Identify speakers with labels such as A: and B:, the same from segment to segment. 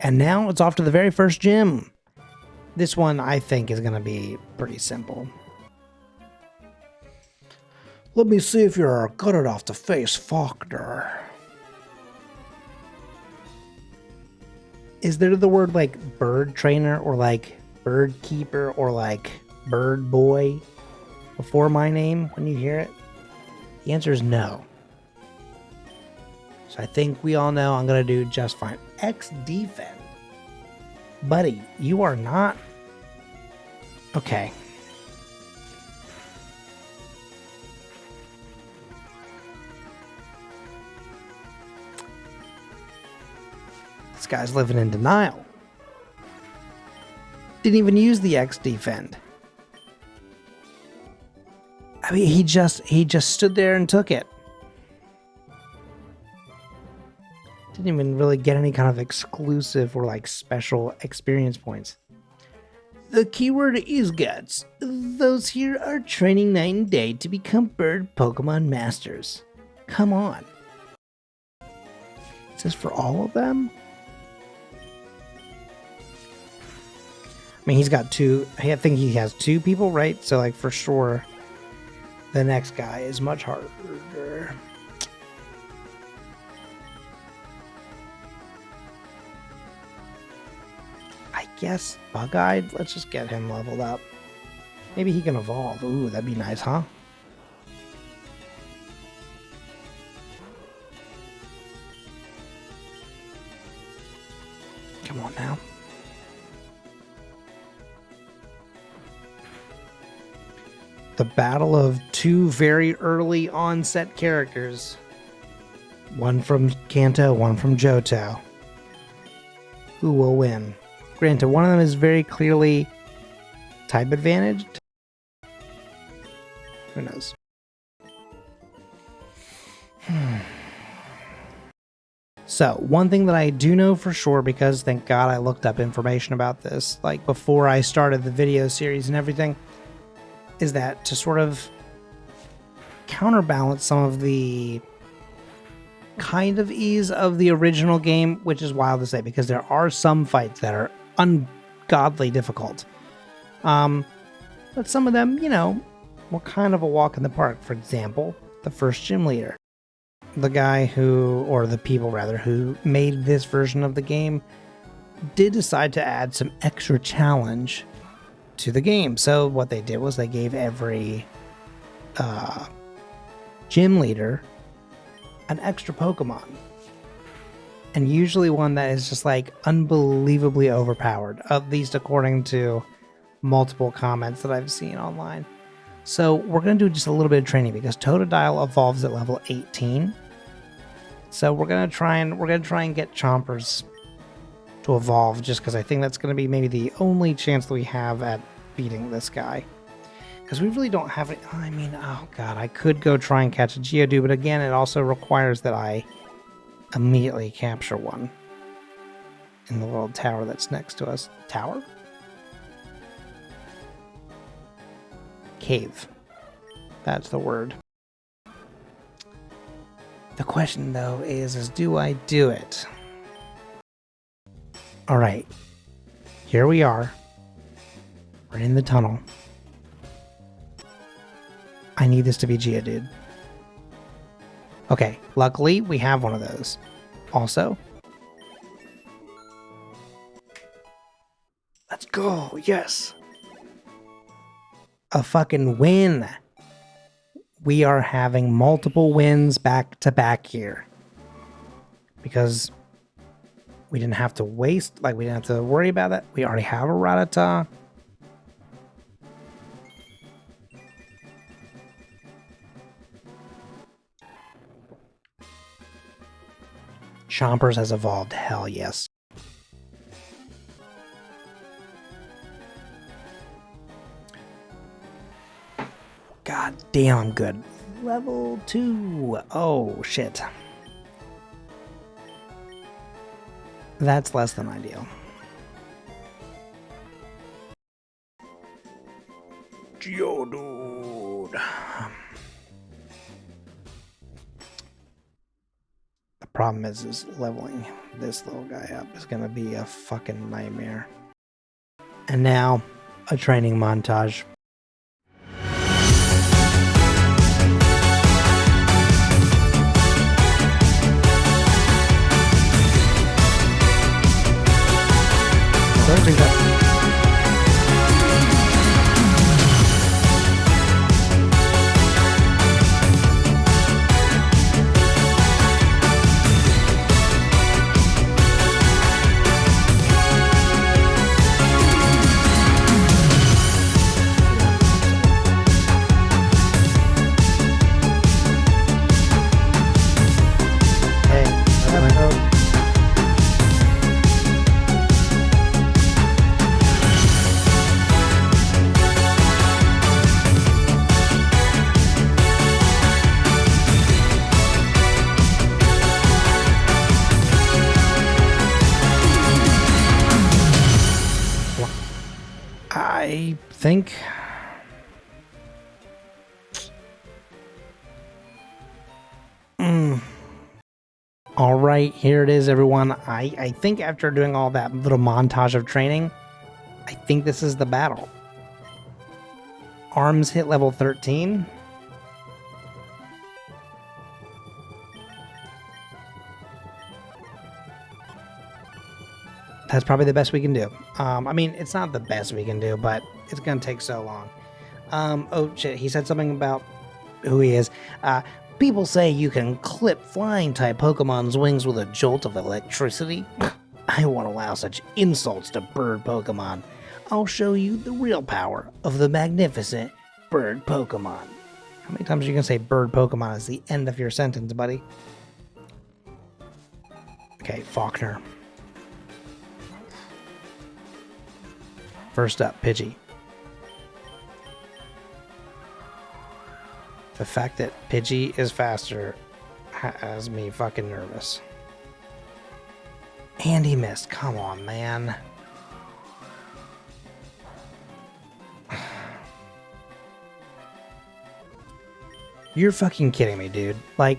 A: And now it's off to the very first gym. This one I think is going to be pretty simple. Let me see if you're good enough to face Falkner. Is there the word like bird trainer or like bird keeper or like bird boy before my name when you hear it? The answer is no. So I think we all know I'm going to do just fine. X defend. Buddy, you are not... Okay. This guy's living in denial. Didn't even use the X defend. I mean, he just stood there and took it. Didn't even really get any kind of exclusive or like special experience points. The keyword is guts. Those here are training night and day to become bird Pokemon masters. Come on. Is this for all of them? I mean, he's got two. I think he has two people, right? So like for sure, the next guy is much harder. I guess Bug-Eyed. Let's just get him leveled up. Maybe he can evolve. Ooh, that'd be nice, huh? Come on now. The battle of two very early onset characters. One from Kanto, one from Johto. Who will win? Granted, one of them is very clearly type advantaged. Who knows? So, one thing that I do know for sure, because thank God I looked up information about this, like before I started the video series and everything, is that to sort of counterbalance some of the kind of ease of the original game, which is wild to say because there are some fights that are ungodly difficult. But some of them, you know, were kind of a walk in the park. For example, the first gym leader. The guy who, or the people rather, who made this version of the game did decide to add some extra challenge to the game. So what they did was they gave every gym leader an extra Pokemon. And usually one that is just like unbelievably overpowered, at least according to multiple comments that I've seen online. So we're going to do just a little bit of training because Totodile evolves at level 18. So we're going to try and get Chompers to evolve just because I think that's going to be maybe the only chance that we have at beating this guy. Because we really don't have it. I mean, oh god, I could go try and catch a Geodude, but again, it also requires that I immediately capture one in the little tower that's next to us. Tower? Cave. That's the word. The question, though, is do I do it? Alright. Here we are. We're in the tunnel. I need this to be Geodude. Okay, luckily we have one of those. Also, let's go, yes! A fucking win! We are having multiple wins back to back here. Because we didn't have to waste, like we didn't have to worry about that. We already have a Rattata. Chompers has evolved, hell yes. God damn, I'm good. Level 2. Oh, shit. That's less than ideal. Geodude. The problem is leveling. this little guy up is gonna be a fucking nightmare. And now, a training montage. I think all right, here it is, everyone. I think after doing all that little montage of training, I think this is the battle. Arms hit level 13. That's probably the best we can do. I mean, it's not the best we can do, but it's going to take so long. Oh, shit. He said something about who he is. People say you can clip flying-type Pokemon's wings with a jolt of electricity. I won't allow such insults to bird Pokemon. I'll show you the real power of the magnificent bird Pokemon. How many times are you going to say bird Pokemon as the end of your sentence, buddy? Okay, Falkner. First up, Pidgey. The fact that Pidgey is faster has me fucking nervous. And he missed. Come on, man. You're fucking kidding me, dude. Like,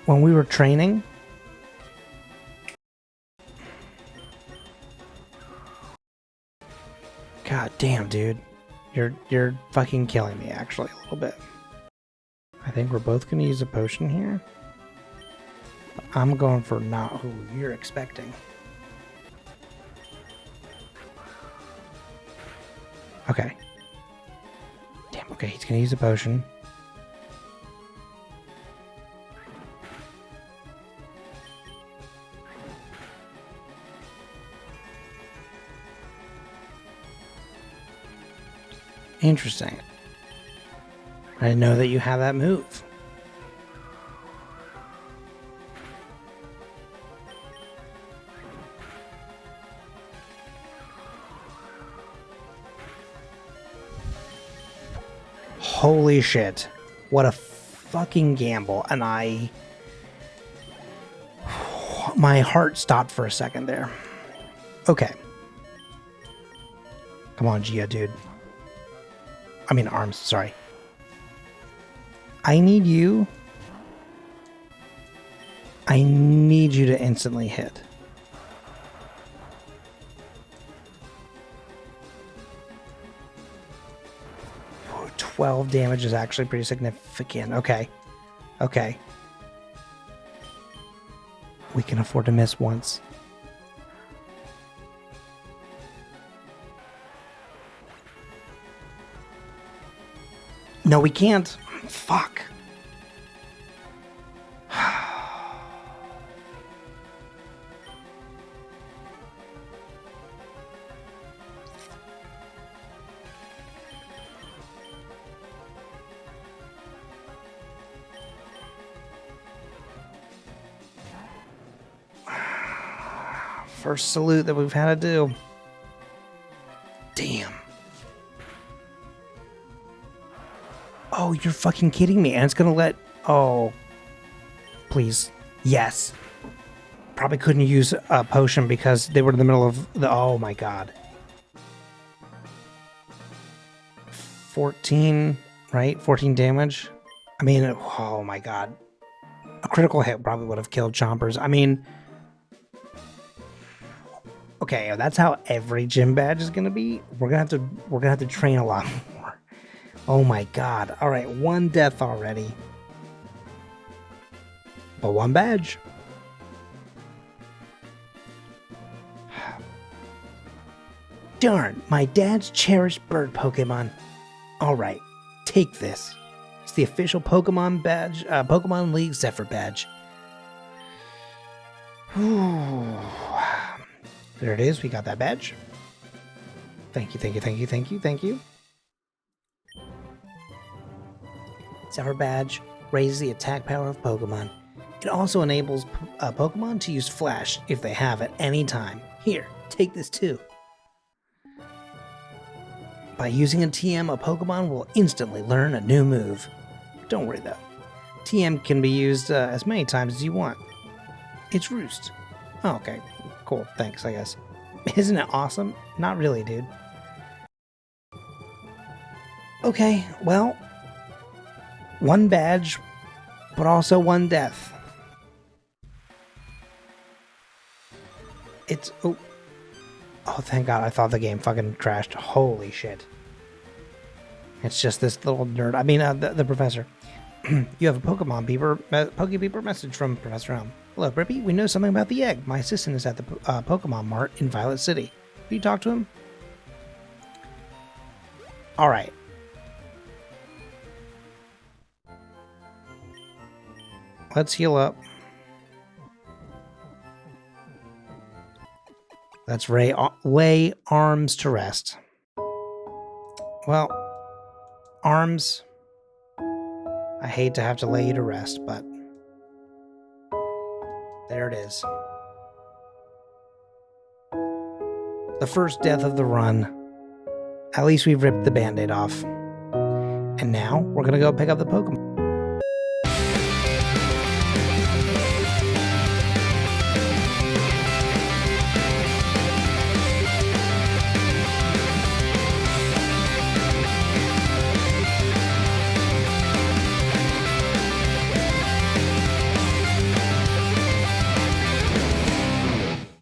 A: when we were training... God damn, dude. You're fucking killing me, actually, a little bit. I think we're both going to use a potion here. But I'm going for not who you're expecting. Okay. Damn, okay, he's going to use a potion. Interesting. I didn't know that you had that move. Holy shit. What a fucking gamble. And my heart stopped for a second there. Okay. Come on, Gia, dude. I mean, arms, sorry. I need you to instantly hit. Oh, 12 damage is actually pretty significant. Okay. Okay. We can afford to miss once. No, we can't. Fuck. First salute that we've had to do. Damn. Oh, you're fucking kidding me. And it's gonna let... Oh. Please. Yes. Probably couldn't use a potion because they were in the middle of the... Oh my god. 14, right? 14 damage? I mean, oh my god. A critical hit probably would have killed Chompers. I mean, okay, that's how every gym badge is gonna be. We're gonna have to train a lot more. Oh my god. Alright, 1 death already. But 1 badge. Darn, my dad's cherished bird Pokemon. Alright, take this. It's the official Pokemon badge, Pokemon League Zephyr badge. Whew. There it is, we got that badge. Thank you, thank you, thank you, thank you, thank you. Zephyr badge raises the attack power of Pokemon. It also enables Pokemon to use Flash if they have at any time. Here, take this too. By using a TM, a Pokemon will instantly learn a new move. Don't worry though. TM can be used as many times as you want. It's Roost. Oh, okay. Cool. Thanks, I guess. Isn't it awesome? Not really, dude. Okay, well, 1 badge, but also 1 death. It's... Oh, thank God. I thought the game fucking crashed. Holy shit. It's just this little nerd. I mean, the professor. You have a Pokemon beeper, Pokebeeper message from Professor Elm. Hello, Brippy. We know something about the egg. My assistant is at the Pokemon Mart in Violet City. Will you talk to him? All right. Let's heal up. Let's lay Arms to rest. Well, Arms, I hate to have to lay you to rest, but there it is. The first death of the run. At least we've ripped the Band-Aid off. And now we're going to go pick up the Pokemon.